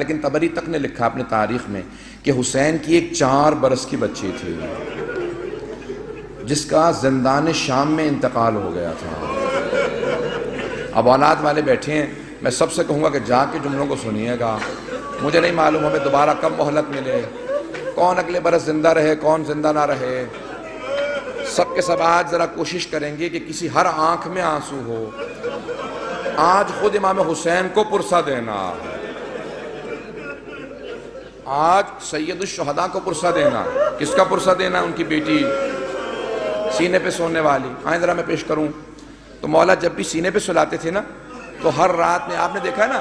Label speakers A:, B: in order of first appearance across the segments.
A: لیکن طبری تک نے لکھا اپنے تاریخ میں کہ حسین کی ایک 4 برس کی بچی تھی جس کا زندان شام میں انتقال ہو گیا تھا۔ اب اولاد والے بیٹھے ہیں، میں سب سے کہوں گا کہ جا کے جملوں کو سنیے گا۔ مجھے نہیں معلوم ہمیں دوبارہ کب مہلت ملے، کون اگلے برس زندہ رہے کون زندہ نہ رہے۔ سب کے سب آج ذرا کوشش کریں گے کہ کسی ہر آنکھ میں آنسو ہو۔ آج خود امام حسین کو پرسہ دینا، آج سید الشہداء کو پرسہ دینا۔ کس کا پرسہ دینا؟ ان کی بیٹی سینے پہ سونے والی۔ آئیں ذرا میں پیش کروں تو مولا جب بھی سینے پہ سلاتے تھے نا تو ہر رات میں آپ نے دیکھا ہے نا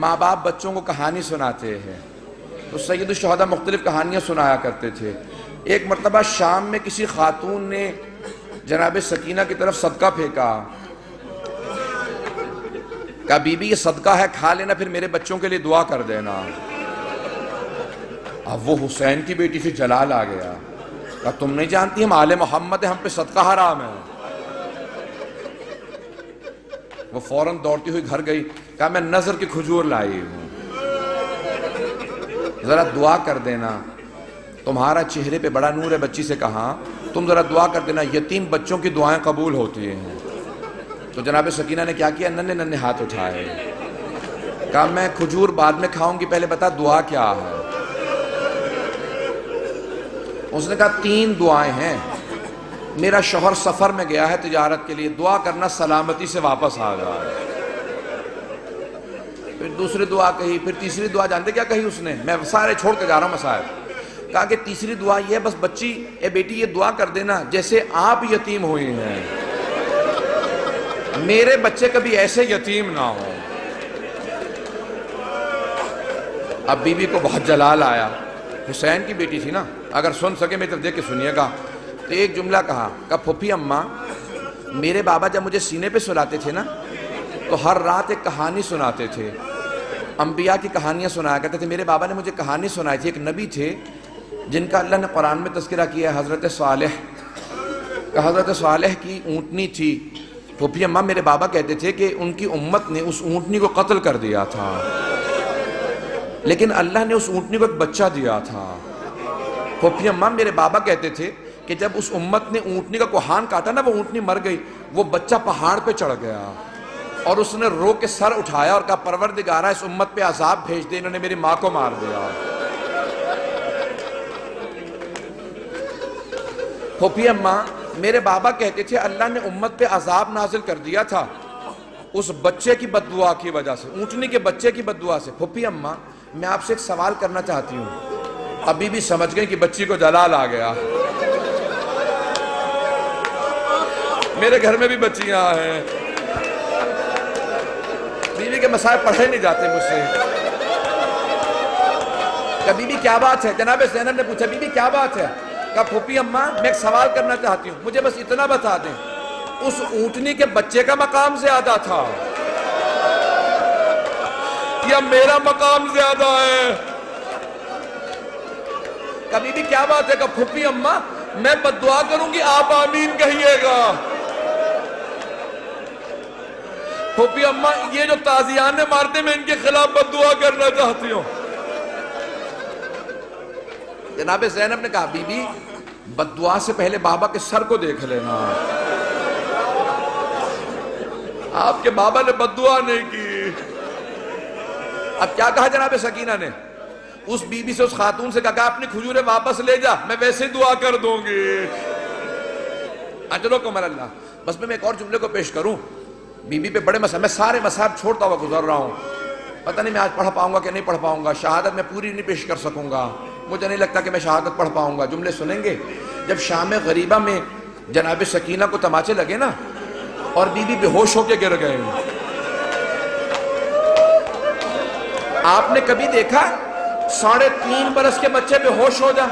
A: ماں باپ بچوں کو کہانی سناتے ہیں، تو سید الشہداء مختلف کہانیاں سنایا کرتے تھے۔ ایک مرتبہ شام میں کسی خاتون نے جناب سکینہ کی طرف صدقہ پھینکا، کہا بی بی یہ صدقہ ہے کھا لینا، پھر میرے بچوں کے لیے دعا کر دینا۔ اب وہ حسین کی بیٹی سے جلال آ گیا، کہا تم نہیں جانتی ہم آل محمد ہیں، ہم پہ صدقہ حرام ہے۔ وہ فوراً دوڑتی ہوئی گھر گئی، کہا میں نظر کی کھجور لائی ہوں، ذرا دعا کر دینا، تمہارا چہرے پہ بڑا نور ہے۔ بچی سے کہا تم ذرا دعا کر دینا، یتیم بچوں کی دعائیں قبول ہوتی ہیں۔ تو جناب سکینہ نے کیا کیا؟ ننھے ننھے ہاتھ اٹھائے، کہا میں کھجور بعد میں کھاؤں گی، پہلے بتا دعا کیا ہے۔ اس نے کہا 3 دعائیں ہیں، میرا شوہر سفر میں گیا ہے تجارت کے لیے، دعا کرنا سلامتی سے واپس آ جائے۔ پھر دوسری دعا کہی، پھر تیسری دعا جانتے کیا کہی اس نے؟ میں سارے چھوڑ کے جا رہا ہوں مسائل۔ کہا کہ تیسری دعا یہ ہے بس بچی اے بیٹی یہ دعا کر دینا جیسے آپ یتیم ہوئی ہیں، میرے بچے کبھی ایسے یتیم نہ ہوں۔ اب بی بی کو بہت جلال آیا، حسین کی بیٹی تھی نا، اگر سن سکے میری طرف دیکھ کے سنیے گا۔ تو ایک جملہ کہا پھوپھی اماں میرے بابا جب مجھے سینے پہ سلاتے تھے نا تو ہر رات ایک کہانی سناتے تھے، انبیاء کی کہانیاں سنایا کرتے تھے۔ میرے بابا نے مجھے کہانی سنائی تھی، ایک نبی تھے جن کا اللہ نے قرآن میں تذکرہ کیا ہے، حضرت صالح کا۔ حضرت صالح کی اونٹنی تھی، پھوپھی اماں میرے بابا کہتے تھے کہ ان کی امت نے اس اونٹنی کو قتل کر دیا تھا، لیکن اللہ نے اس اونٹنی کو ایک بچہ دیا تھا۔ پھوپھی اماں میرے بابا کہتے تھے کہ جب اس امت نے اونٹنی کا کوہان کاٹا نا، وہ اونٹنی مر گئی، وہ بچہ پہاڑ پہ چڑھ گیا اور اس نے رو کے سر اٹھایا اور کہا پروردگارہ اس امت پہ عذاب بھیج دے، انہوں نے میری ماں کو مار دیا۔ پھوپھی اماں میرے بابا کہتے تھے اللہ نے امت پہ عذاب نازل کر دیا تھا اس بچے کی بد دعا کی وجہ سے، اونٹنی کے بچے کی بد دعا سے۔ پھوپھی اماں میں آپ سے ایک سوال کرنا چاہتی ہوں۔ ابھی بھی سمجھ گئے کہ بچی کو جلال آ گیا۔ میرے گھر میں بھی بچیاں ہیں، بیوی کے مسائل پڑھے نہیں جاتے مجھ سے۔ کہ بی بی کیا بات ہے؟ جناب زینب نے پوچھا بی بی کیا بات ہے؟ کہا پھوپھی اماں میں ایک سوال کرنا چاہتی ہوں، مجھے بس اتنا بتا دیں اس اونٹنی کے بچے کا مقام زیادہ تھا یا میرا مقام زیادہ ہے؟ کہا بی بی کیا بات ہے؟ کہا پھوپھی اماں میں بد دعا کروں گی آپ آمین کہیے گا۔ پھوپھی اماں یہ جو تازیانے مارتے میں ان کے خلاف بد دعا کرنا چاہتی ہوں۔ جناب زینب نے کہا بی بی بد دعا سے پہلے بابا کے سر کو دیکھ لینا، آپ کے بابا نے بد دعا نہیں کی۔ اب کیا کہا جناب سکینہ نے؟ اس بی بی سے اس خاتون سے کہا اپنی کھجوریں واپس لے جا، میں ویسے دعا کر دوں گی۔ اجر و کمال اللہ۔ بس میں ایک اور جملے کو پیش کروں، بی بی پہ بڑے مسائل، میں سارے مسائل چھوڑتا ہوا گزر رہا ہوں، پتہ نہیں میں آج پڑھ پاؤں گا کہ نہیں پڑھ پاؤں گا، شہادت میں پوری نہیں پیش کر سکوں گا، مجھے نہیں لگتا کہ میں شہادت پڑھ پاؤں گا۔ جملے سنیں گے جب شام غریبہ میں جناب سکینہ کو تماچے لگے نا اور بی بی بے ہوش ہو کے گر گئے۔ آپ نے کبھی دیکھا 3.5 برس کے بچے بے ہوش ہو جا؟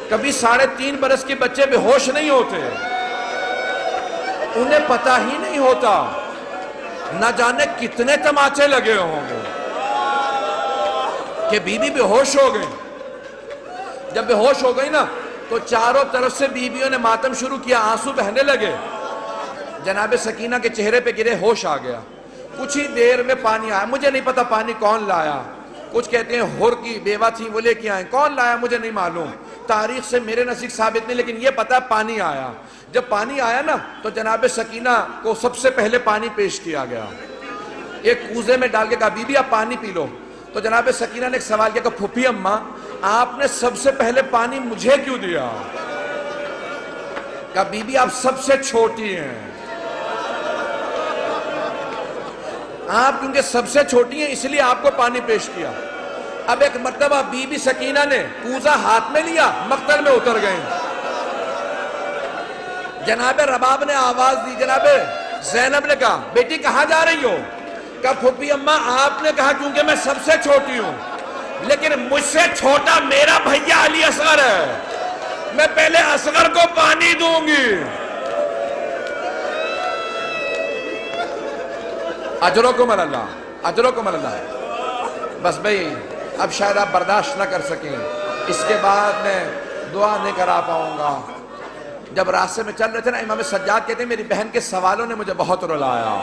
A: کبھی 3.5 برس کے بچے بے ہوش نہیں ہوتے، انہیں پتہ ہی نہیں ہوتا نہ جانے کتنے تماچے لگے ہوں گے کہ بی بی بے ہوش ہو گئی۔ جب بے ہوش ہو گئی نا تو چاروں طرف سے بیویوں نے ماتم شروع کیا، آنسو بہنے لگے، جناب سکینہ کے چہرے پہ گرے، ہوش آ گیا۔ کچھ ہی دیر میں پانی آیا، مجھے نہیں پتا پانی کون لایا، کچھ کہتے ہیں ہور کی بیوہ تھی وہ لے کے آئیں، کون لایا مجھے نہیں معلوم، تاریخ سے میرے نزدیک ثابت نہیں، لیکن یہ پتا پانی آیا۔ جب پانی آیا نا تو جناب سکینہ کو سب سے پہلے پانی پیش کیا گیا، ایک کوزے میں ڈال کے کہا بی بی آپ پانی پی لو۔ تو جناب سکینہ نے ایک سوال کیا کہ پھوپھی اماں آپ نے سب سے پہلے پانی مجھے کیوں دیا؟ کہا بی بی آپ سب سے چھوٹی ہیں، آپ کیونکہ سب سے چھوٹی ہیں اس لیے آپ کو پانی پیش کیا۔ اب ایک مرتبہ بی بی سکینہ نے کوزہ ہاتھ میں لیا، مقتل میں اتر گئیں۔ جناب رباب نے آواز دی، جناب زینب نے کہا بیٹی کہاں جا رہی ہو؟ کہا پھوپھی اماں آپ نے کہا کیونکہ میں سب سے چھوٹی ہوں، لیکن مجھ سے چھوٹا میرا بھیا علی اصغر ہے، میں پہلے اصغر کو پانی دوں گی۔ اجرکم اللہ، اجرکم اللہ۔ بس بھئی اب شاید آپ برداشت نہ کر سکیں، اس کے بعد میں دعا نہیں کرا پاؤں گا۔ جب راستے میں چل رہے تھے نا، امام سجاد کہتے ہیں میری بہن کے سوالوں نے مجھے بہت رلایا۔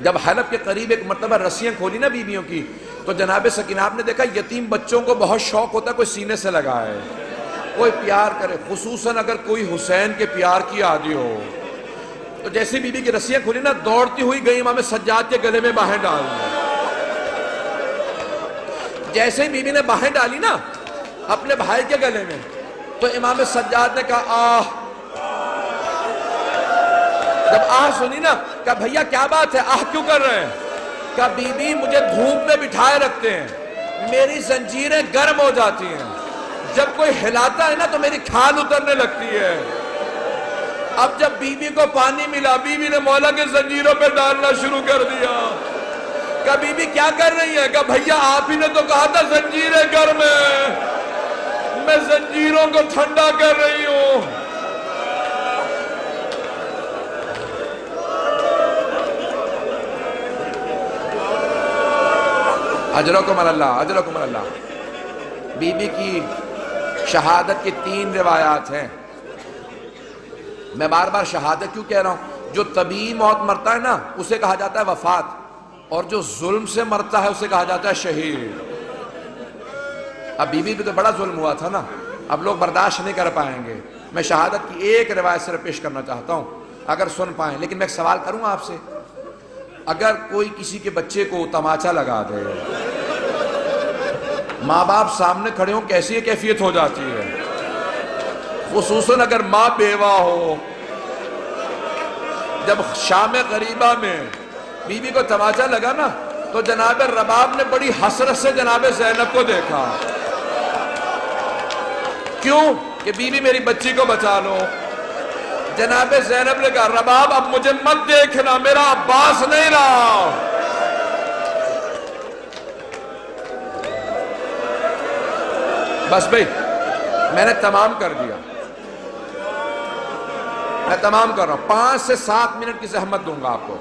A: جب حلب کے قریب ایک مرتبہ رسیاں کھولی نا بیویوں کی، تو جناب سکینہ آپ نے دیکھا یتیم بچوں کو بہت شوق ہوتا ہے کوئی سینے سے لگائے، کوئی پیار کرے، خصوصاً اگر کوئی حسین کے پیار کی عادی ہو۔ تو جیسے بی بی کی رسیاں کھولی نا، دوڑتی ہوئی گئی امام سجاد کے گلے میں باہیں ڈال دی۔ جیسے ہی بی بی نے باہیں ڈالی نا اپنے بھائی کے گلے میں، تو امام سجاد نے کہا آہ۔ جب آہ سنی نا، کہا بھیا کیا بات ہے، آہ کیوں کر رہے ہیں؟ کہا بی بی مجھے دھوپ میں بٹھائے رکھتے ہیں، میری زنجیریں گرم ہو جاتی ہیں، جب کوئی ہلاتا ہے نا تو میری کھال اترنے لگتی ہے۔ اب جب بی بی کو پانی ملا، بی بی نے مولا کے زنجیروں پہ ڈالنا شروع کر دیا۔ کہا بی بی کیا کر رہی ہیں؟ کہا بھیا آپ ہی نے تو کہا تھا زنجیریں گرم ہیں، میں زنجیروں کو ٹھنڈا کر رہی ہوں۔ اجرکم اللہ، اجرکم اللہ۔ بی بی کی شہادت کی 3 روایات ہیں۔ میں بار بار شہادت کیوں کہہ رہا ہوں؟ جو طبیعی موت مرتا ہے نا اسے کہا جاتا ہے وفات، اور جو ظلم سے مرتا ہے اسے کہا جاتا ہے شہید۔ اب بی بی پہ تو بڑا ظلم ہوا تھا نا، اب لوگ برداشت نہیں کر پائیں گے۔ میں شہادت کی ایک روایت صرف پیش کرنا چاہتا ہوں اگر سن پائیں، لیکن میں ایک سوال کروں آپ سے، اگر کوئی کسی کے بچے کو تماچا لگا دے، ماں باپ سامنے کھڑے ہوں کیسی کیفیت ہو جاتی ہے؟ خصوصاً اگر ماں بیوہ ہو۔ جب شام غریبہ میں بی بی کو تماچا لگا نا تو جناب رباب نے بڑی حسرت سے جناب زینب کو دیکھا، کیوں کہ بی بی میری بچی کو بچا لو۔ جناب زینب نے کہا رباب اب مجھے مت دیکھنا، میرا عباس نہیں رہا۔ بس بھئی میں نے تمام کر دیا، میں تمام کر رہا ہوں، 5 سے 7 منٹ کی زحمت دوں گا آپ کو،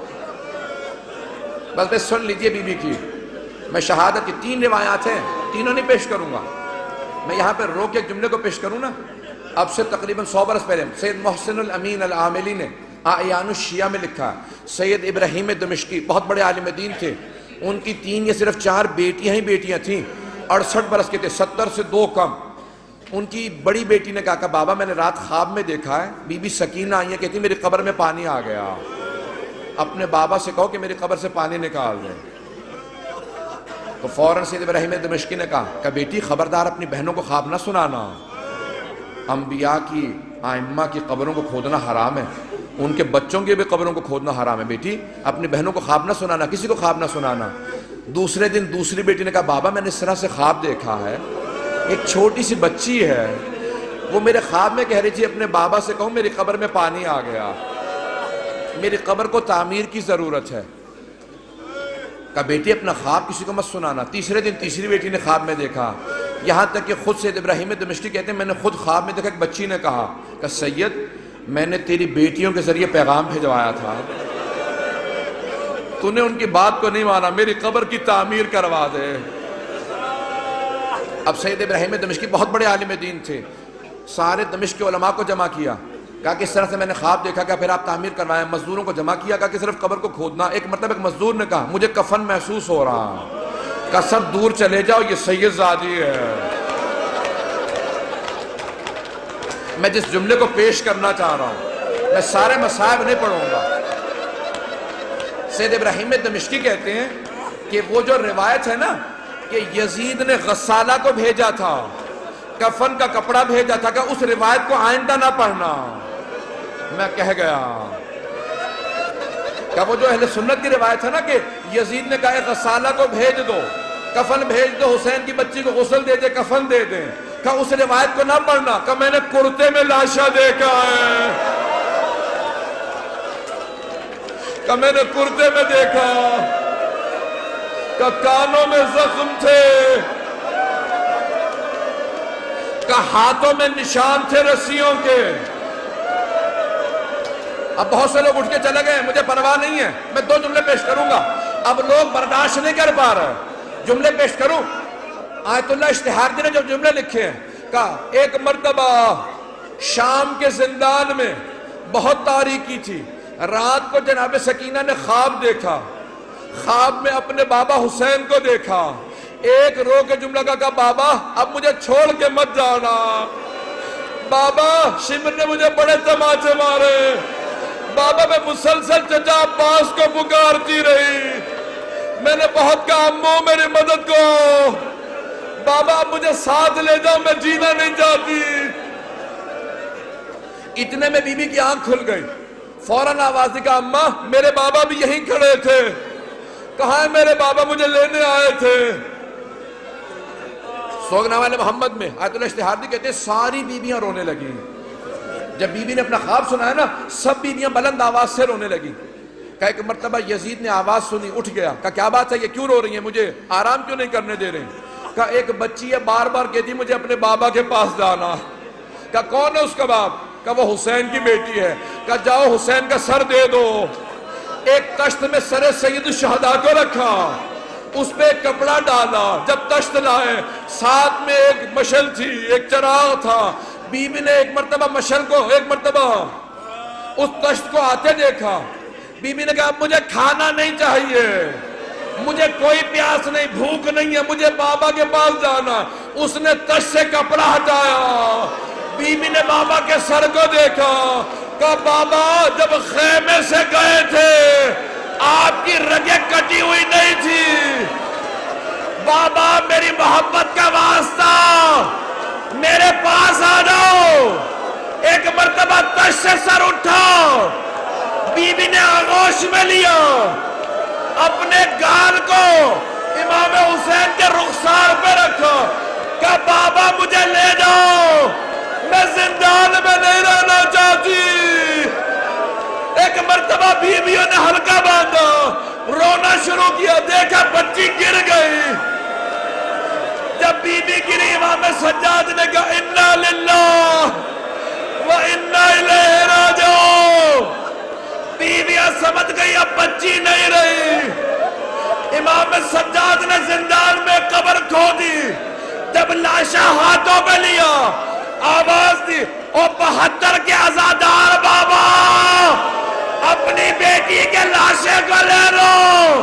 A: بس بھئی سن لیجئے بی بی کی۔ میں شہادت کی 3 روایات ہیں، تینوں نہیں پیش کروں گا، میں یہاں پہ رو کے ایک جملے کو پیش کروں نا، اب سے تقریباً 100 برس پہلے سید محسن الامین العاملی نے اعیان الشیعہ میں لکھا، سید ابراہیم دمشقی بہت بڑے عالم دین تھے، ان کی 3 یا صرف 4 بیٹیاں ہی بیٹیاں تھیں، 68 برس کے تھے، 70 سے 2 کم۔ ان کی بڑی بیٹی نے کہا کہ بابا میں نے رات خواب میں دیکھا ہے بی بی سکینہ آئی ہے، کہتی میری قبر میں پانی آ گیا، اپنے بابا سے کہو کہ میری قبر سے پانی نکال دیں۔ تو فوراً سید ابراہیم دمشقی نے کہا کہ بیٹی خبردار اپنی بہنوں کو خواب نہ سنانا، انبیاء کی ائمہ کی قبروں کو کھودنا حرام ہے، ان کے بچوں کی بھی قبروں کو کھودنا حرام ہے، بیٹی اپنی بہنوں کو خواب نہ سنانا، کسی کو خواب نہ سنانا۔ دوسرے دن دوسری بیٹی نے کہا بابا میں نے اس طرح سے خواب دیکھا ہے، ایک چھوٹی سی بچی ہے، وہ میرے خواب میں کہہ رہی تھی اپنے بابا سے کہوں میری قبر میں پانی آ گیا، میری قبر کو تعمیر کی ضرورت ہے۔ کہا بیٹی اپنا خواب کسی کو مت سنانا۔ تیسرے دن تیسری بیٹی نے خواب میں دیکھا، یہاں تک کہ خود سید ابراہیم دمشقی کہتے ہیں میں نے خود خواب میں دیکھا ایک بچی نے کہا کہ سید میں نے تیری بیٹیوں کے ذریعے پیغام بھیجوایا تھا، تو نے ان کی بات کو نہیں مانا، میری قبر کی تعمیر کروا دے۔ اب سید ابراہیم دمشقی بہت بڑے عالم دین تھے، سارے دمشق کے علماء کو جمع کیا، کہا کہ اس طرح سے میں نے خواب دیکھا کہ پھر آپ تعمیر کروائیں، مزدوروں کو جمع کیا، کہا کہ صرف قبر کو کھودنا۔ ایک مرتبہ ایک مزدور نے کہا مجھے کفن محسوس ہو رہا، کہا سب دور چلے جاؤ، یہ سید زادی ہے۔ میں جس جملے کو پیش کرنا چاہ رہا ہوں، میں سارے مصائب نہیں پڑھوں گا۔ سید ابراہیم دمشقی کہتے ہیں کہ وہ جو روایت ہے نا کہ یزید نے غسالہ کو بھیجا تھا، کفن کا کپڑا بھیجا تھا، کہ اس روایت کو آئندہ نہ پڑھنا۔ میں کہہ گیا کہ وہ جو اہل سنت کی روایت ہے نا کہ یزید نے کہا غسالہ کو بھیج دو، کفن بھیج دو، حسین کی بچی کو غسل دے دے، کفن دے دیں، کہ اس روایت کو نہ پڑھنا، کہ میں نے کرتے میں لاشا دیکھا ہے، کہ میں نے کرتے میں دیکھا، کہ کانوں میں زخم تھے، کہ ہاتھوں میں نشان تھے رسیوں کے۔ اب بہت سے لوگ اٹھ کے چلے گئے، مجھے پرواہ نہیں ہے، میں 2 جملے پیش کروں گا، اب لوگ برداشت نہیں کر پا رہے، جملے پیش کروں۔ آیت اللہ اشتہاردی نے جو جملے لکھے ہیں، کہا ایک مرتبہ شام کے زندان میں بہت تاریکی تھی، رات کو جناب سکینہ نے خواب دیکھا، خواب میں اپنے بابا حسین کو دیکھا، ایک رو کے جملہ کہا بابا اب مجھے چھوڑ کے مت جانا، بابا شمر نے مجھے بڑے تماچے مارے، بابا میں مسلسل چچا عباس کو پکارتی رہی، میں نے بہت کہا امو میری مدد کو، بابا اب مجھے ساتھ لے جاؤ، میں جینا نہیں چاہتی۔ اتنے میں بی بی کی آنکھ کھل گئی، فوراً آواز دی، کہا اماں میرے بابا بھی یہیں کھڑے تھے، کہاں ہے میرے بابا، مجھے لینے آئے تھے۔ سوگنامہ محمد میں آیت اللہ اشتہاردی کہتے ہیں ساری بیویاں رونے لگی، جب بی بی نے اپنا خواب سنا ہے نا سب بیویاں بلند آواز سے رونے لگی۔ کہا ایک مرتبہ یزید نے آواز سنی، اٹھ گیا، کہا کیا بات ہے، یہ کیوں رو رہی ہیں، مجھے آرام کیوں نہیں کرنے دے رہے ہیں؟ کہا ایک بچی ہے بار بار کہتی مجھے اپنے بابا کے پاس جانا۔ کہا کون ہے اس کا باپ؟ کہا وہ حسین کی بیٹی ہے۔ کہا جاؤ حسین کا سر دے دو۔ ایک تشت میں سر سید الشہداء کو رکھا، اس پہ ایک کپڑا ڈالا، جب تشت لائے ساتھ میں ایک مشل تھی، ایک چراغ تھا، بی بی نے ایک مرتبہ مشل کو، ایک مرتبہ اس تشت کو آتے دیکھا، بی بی نے کہا مجھے کھانا نہیں چاہیے، مجھے کوئی پیاس نہیں، بھوک نہیں ہے، مجھے بابا کے پاس جانا۔ اس نے تشت سے کپڑا ہٹایا، بی بی نے بابا کے سر کو دیکھا، کہا بابا جب خیمے سے گئے تھے آپ کی رگیں کٹی ہوئی نہیں تھی، بابا میری محبت کا واسطہ میرے پاس آ جاؤ۔ ایک مرتبہ تشت سے سر اٹھا، بی بی نے آغوش میں لیا، اپنے گال کو امام حسین کے رخسار پہ رکھا، کہا بابا مجھے لے جاؤ، میں زندان میں نہیں رہنا چاہتی۔ ایک مرتبہ بیویوں نے ہلکا باندھا، رونا شروع کیا، دیکھا بچی گر گئی۔ جب بی بی گری امام سجاد نے کہا انا للہ و انا الیہ راجعون۔ بیویاں سمجھ گئی اب بچی نہیں رہی۔ امام سجاد نے زندان میں قبر کھودی، جب لاشا ہاتھوں پہ لیا آواز دی او 72 کے عزادار بابا اپنی بیٹی کے لاشے کو لے لو۔